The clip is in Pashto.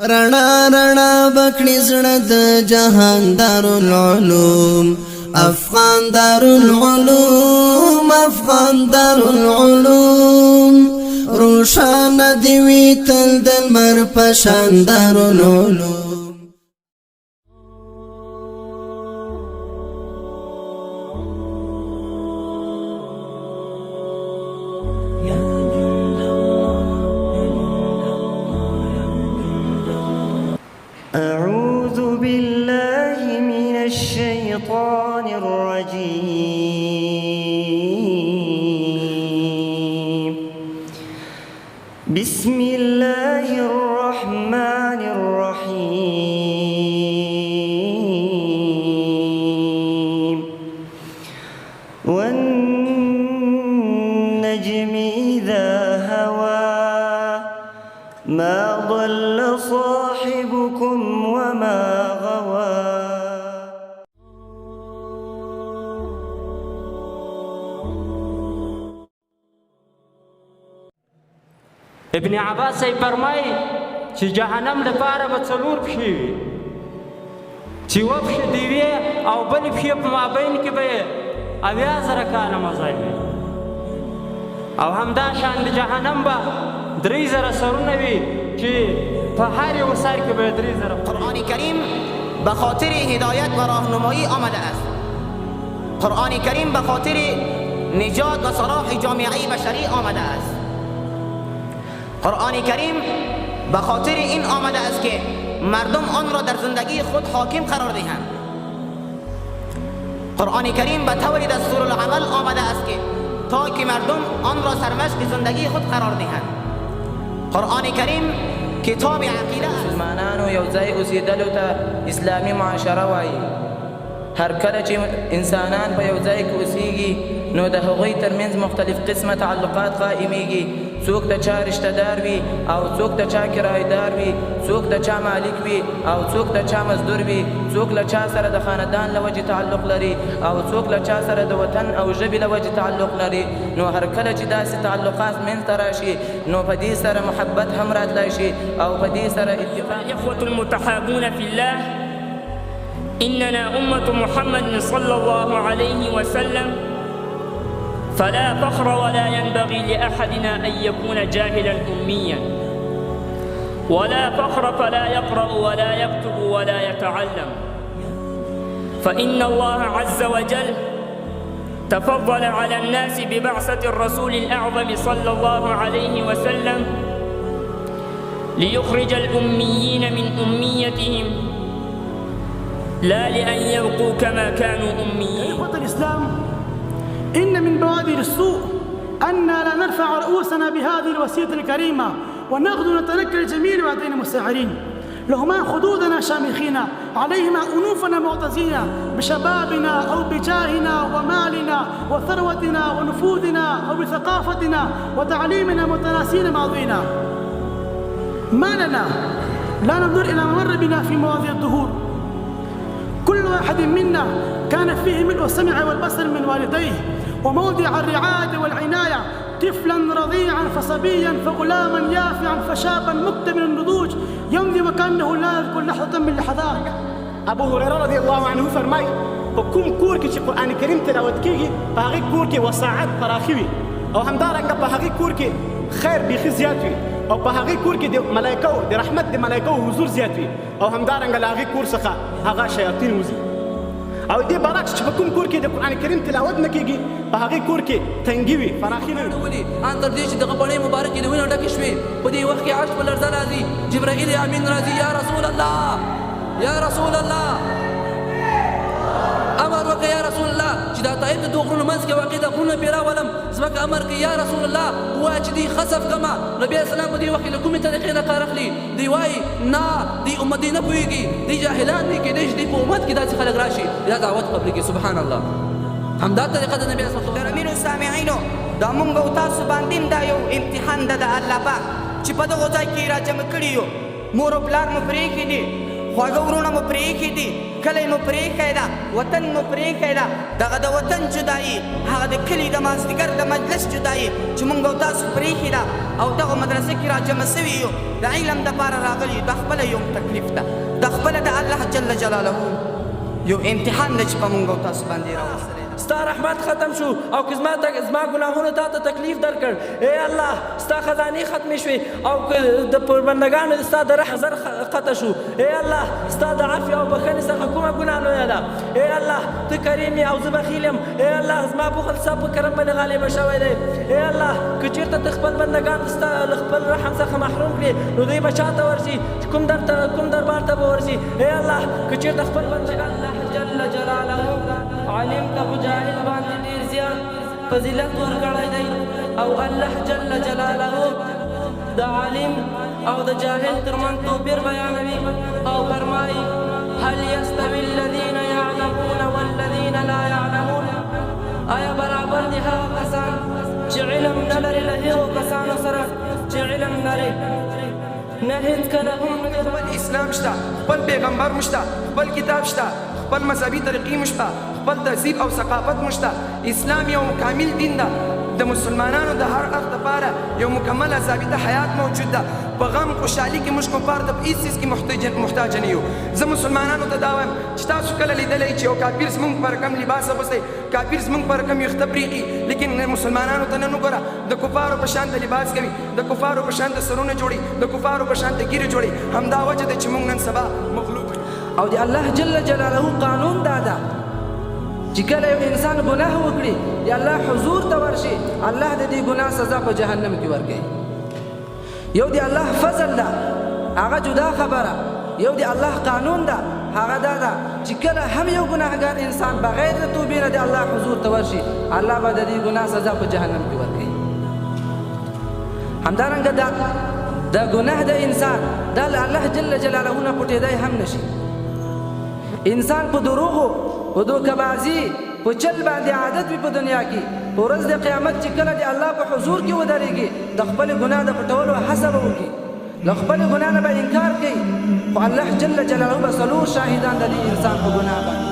رڼا رڼا بکړي زړه د جهان دارالعلوم افغان دارالعلوم افغان دارالعلوم روشانه دی وي تل د لمر په شان دارالعلوم أعوذ بالله من الشيطان الرجيم بسم الله الرحمن الرحيم والنجم إذا هوى ما ضل صاحبكم وما غوى ابن عباس ای فرمای چې جهنم لپاره به څلور پښې وي چې یوه پښه د یوې او بلې پښې په مابین کې به یې 80,000 کاله مزل وي او همداشان د جهنم به 3,000 سرونه وي چې په هر یو سر کې به 3,000. قرآن کریم به خاطر هدایت و راهنمایی آمده است. قرآن کریم به خاطر نجات و صلاح جامعه بشری آمده است. قرآن کریم به خاطر این آمده است که مردم آن را در زندگی خود حاکم قرار دهند. قرآن کریم به طور دستور العمل آمده است که تا که مردم آن را سرمشق زندگی خود قرار دهند. قرآن کریم کتاب عقیده است. مسلمانانو یو ځای اوسېدلو ته اسلامي معاشره وایي. هر کله چې انسانان په یو ځای کې اوسېږي نو د هغوی ترمنځ مختلف قسمه تعلقات قائمیږي. څوک د چا رشته دار وي او څوک د چا کرایدار وي، څوک د چا مالک وي او څوک د چا مزدور وي، څوک له چا سره د خاندان له وجې تعلق لري او څوک له چا سره د وطن او ژبې له وجې تعلق لري. نو هر کله چې داسې تعلقات منځته راشي نو په دې سره محبت هم راتلی شي او په دې سره اتفاق. إخوة المتحابون في الله، إننا أمة محمد صلى الله عليه وسلم، فلا فخر ولا ينبغي لأحدنا أن يكون جاهلا أميا، ولا فخر فلا يقرأ ولا يكتب ولا يتعلم، فإن الله عز وجل تفضل على الناس ببعثة الرسول الأعظم صلى الله عليه وسلم ليخرج الأميين من أميتهم لا لأن يبقوا كما كانوا أميين. إخوة الإسلام، إن من بوادر السوء أننا لا نرفع رؤوسنا بهذه الوسيلة الكريمة ونغدو نتنكر الجميل وعدينا مستعرين. لهما خدودنا شامخين، عليهما أنوفنا معتزين بشبابنا أو بجاهنا ومالنا وثروتنا ونفوذنا أو بثقافتنا وتعليمنا متناسين ماضينا. ما لنا لا ننظر إلى ما مر بنا في مواضيع الدهور. كل واحد منا كان فيه ملء السمع والبصر من والديه وموضع الرعاية والعناية، طفلا رضيعا فصبيا فغلاما يافعا فشابا مكتمل النضوج يمضي وكأنه لا يذكر لحظة من لحظات. ابو هريره رضی الله عنه فرمای په کوم کور کې چې قرآن کریم تلاوت کیږي په هغې کور کې وساعت فراخي وي او همدارنګه په هغې کور کې خیر بیخي زیات وي او په هغې کور کې د ملایکو د رحمت د ملایکو حضور زیات وي او همدارنګه له هغې کور څخه هغه شیاطین وځي. او دې برعکس چې په کوم کور کې د قرآن کریم تلاوت نه کیږي په هغې کور کې تنګي وي، فراخي نه وي. ان تر دې چې دغه بڼې مبارکې د وینو ډکې شوې په دې وخت کې عرش په لړزه راځي، جبرائیل امین راځي، یا رسول الله یا رسول الله امر وکړه یا رسول الله چې دا طائف د دوه غرونو منځ کې واقع د غرونه پرې راولم، ځمکه امر کوي یا رسول الله ووایه چې دوی خسف کړمه. نبي اسلام په دې وخت کې له کومې طریقې نه کار اخلي؟ دوی وایي نه دوی امت دوی نه پوهېږي، دوی جاهلان دي، کېدای شي دوی په امت کې داسې خلک راشي دا دعوت قبلېږي. سبحان الله. همدا طریقه د نبي اسلام. درمینو سامعینو، دا مونږ او تاسو باندې دا یو امتحان ده د الله پاک چې په دغو ځای کې راجمع کړي یو. مور او پلار مو پرېښي دي، خواږه ورونه مو پرېښي دي، کلی مو پرېښی ده، وطن مو پرېښی ده. دغه د وطن جدایي، هغه د کلي د مازدیګر د مجلس جدایي چې موږ او تاسو پرېښي ده او دغه مدرسې کې راجمع سوي یو، د علم دپاره راغلي یو. دا خپله یو تکلیف ده، دا خپله د الله جل جلاله یو امتحان ده چې په موږ او تاسو باندې راوستلی. ستا رحمت ختم شو او که زما ګناهونو تا ته تکلیف درکړ، ای الله ستا خزانې ختمې شوې او که د بندګانو ستا د رحم زر قطع شو، ای الله ستا د عفو او بخښنې څخه کومه ګناه لویه ده. ای الله ته کریم یې او زه بخیل یم. ای الله زما بخل ستا په کرم باندې غالبه شوی دی. ای الله که چېرته ته خپل بندګان ستا له خپل رحم څخه محروم کړې نو دوی به چا ته ورځي، کوم دربار ته به ورځي. ای الله که چېرته خپل بندګان الله جل جلاله عالم ته په جاهل باندې ډېر زیات فضیلت ورکړی دی او الله جل جلاله د عالم او د جاهل ترمنځ توپیر بیانوي او فرمایي هل یستوي الذین یعلمون والذین لا یعلمون، آیا برابر دي هغه کسان چې علم نه لري له هغو کسانو سره چې علم لري؟ نه هېڅکله هم خپل اسلام شته، خپل پیغمبر مو شته، خپل کتاب شته، خپل مذهبي طریقې مو شته، خپل تهذیب او ثقافت مو شته. اسلام یو کامل دین ده، د مسلمانانو د هر اړخ دپاره یو مکمله ضابطه حیات موجود ده. په غم خوشحالي کې موږ کفار ته په هېڅ څیز کې محتاج نه یو. زه مسلمانانو ته دا وایم چې تاسو کله لیدلی چې یو کافر زموږ په رقم لباس اغوستی، کافر زموږ په رقم ویښته پرېږي، لیکن مسلمانانو ته نن وګوره د کفارو په شان د لباس کوي، د کفارو په شان د سرونه جوړي، د کفارو په شان د ګیرې جوړي. همدا وجه ده چې موږ نن سبا مغلوب او د الله جل جلاله قانون دا ده چې کله یو انسان ګناه وکړي د الله حضور ته ورشي، الله د دې ګناه سزا په جهنم کې ورکوي. یو د الله فضل ده، هغه جدا خبره. یو د الله قانون ده، هغه دا ده چې کله هم یو ګناهګار انسان بغیر د توبې نه د الله حضور ته ورشي، الله به د دې ګناه سزا په جهنم کې ورکوي. همدارنګه د ګناه د انسان دا له الله جل جلاله نه پټېدی هم نشي. انسان په دروغو، په دوکهبازي، په چل باندې عادت وي په دنیا کې، په ورځ د قیامت چې کله د الله په حضور کې ودرېږي د خپل ګناه د پټولو هڅه به وکړي، له خپل ګناه نه به انکار کوي، خو الله جل جلاله به څلور شاهدان د دې انسان په ګناه باندې